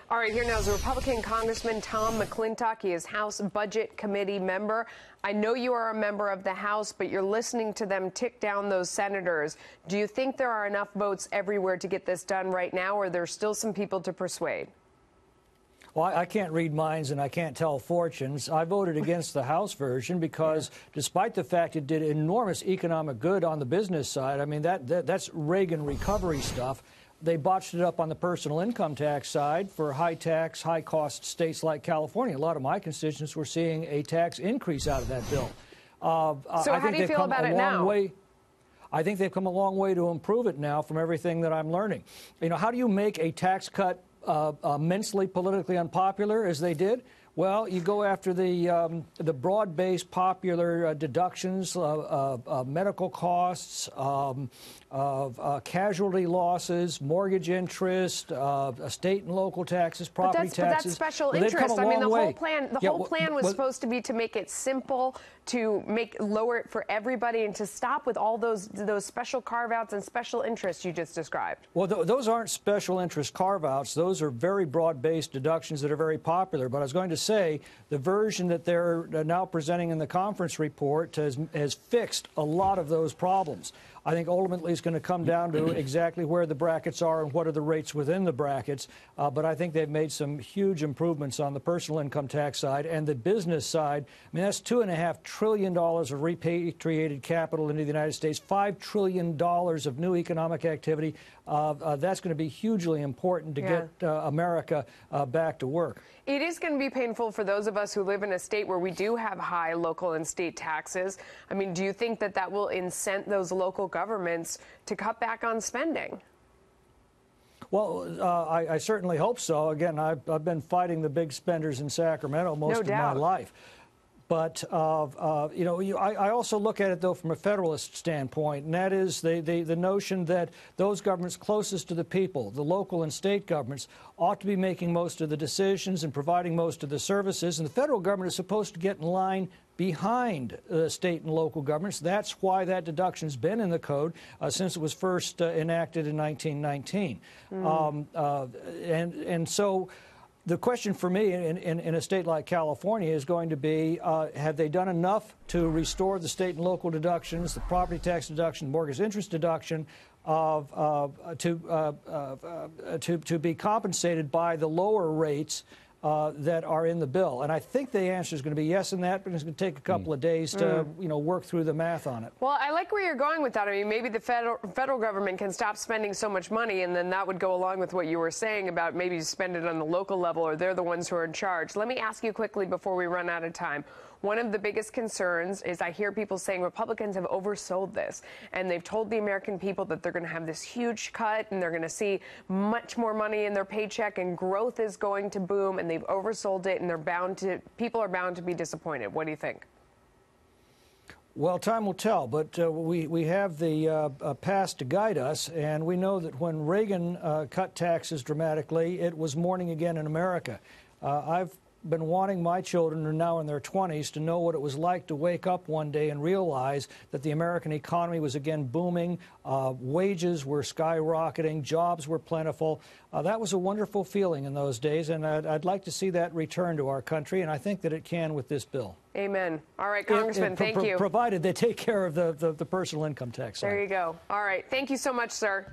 All right, here now is Republican Congressman Tom McClintock. He is House Budget Committee member. I know you are a member of the House, but you're listening to them tick down those senators. Do you think there are enough votes everywhere to get this done right now, or are there still some people to persuade? Well, I can't read minds and I can't tell fortunes. I voted against the House version because despite the fact it did enormous economic good on the business side, I mean, that's Reagan recovery stuff. They botched it up on the personal income tax side for high tax, high cost states like California. A lot of my constituents were seeing a tax increase out of that bill. So how do you feel about it now? I think they've come a long way to improve it now from everything that I'm learning. You know, how do you make a tax cut immensely politically unpopular as they did? Well, you go after the broad-based popular deductions, medical costs, casualty losses, mortgage interest, state and local taxes, property taxes. But that's special interest. I mean, the whole plan was supposed to be to make it simple, to lower it for everybody, and to stop with all those special carve-outs and special interests you just described. Well, those aren't special interest carve-outs. Those are very broad-based deductions that are very popular. But I was going to say the version that they're now presenting in the conference report has fixed a lot of those problems. I think ultimately it's going to come down to exactly where the brackets are and what are the rates within the brackets. But I think they've made some huge improvements on the personal income tax side and the business side. I mean, that's $2.5 trillion of repatriated capital into the United States, $5 trillion of new economic activity. That's going to be hugely important to get America back to work. It is going to be painful for those of us who live in a state where we do have high local and state taxes. I mean, do you think that that will incent those local governments to cut back on spending? Well, I certainly hope so. Again, I've been fighting the big spenders in Sacramento most of my life. But, you know, I also look at it, though, from a federalist standpoint, and that is the notion that those governments closest to the people, the local and state governments, ought to be making most of the decisions and providing most of the services. And the federal government is supposed to get in line behind state and local governments. That's why that deduction's been in the code since it was first enacted in 1919. And so the question for me in a state like California is going to be, have they done enough to restore the state and local deductions, the property tax deduction, mortgage interest deduction, to be compensated by the lower rates that are in the bill? And I think the answer is going to be yes in that, but it's going to take a couple of days to, you know, work through the math on it. Well, I like where you're going with that. I mean, maybe the federal government can stop spending so much money, and then that would go along with what you were saying about maybe spend it on the local level, or they're the ones who are in charge. Let me ask you quickly before we run out of time. One of the biggest concerns is I hear people saying Republicans have oversold this, and they've told the American people that they're going to have this huge cut and they're going to see much more money in their paycheck and growth is going to boom, and they've oversold it, and people are bound to be disappointed. What do you think? Well, time will tell, but we have the past to guide us, and we know that when Reagan cut taxes dramatically, it was morning again in America. I've been wanting my children, who are now in their 20s, to know what it was like to wake up one day and realize that the American economy was again booming, wages were skyrocketing, jobs were plentiful. That was a wonderful feeling in those days, and I'd like to see that return to our country, and I think that it can with this bill. Amen. All right, Congressman, thank you. Provided they take care of the personal income tax side. There you go. All right. Thank you so much, sir.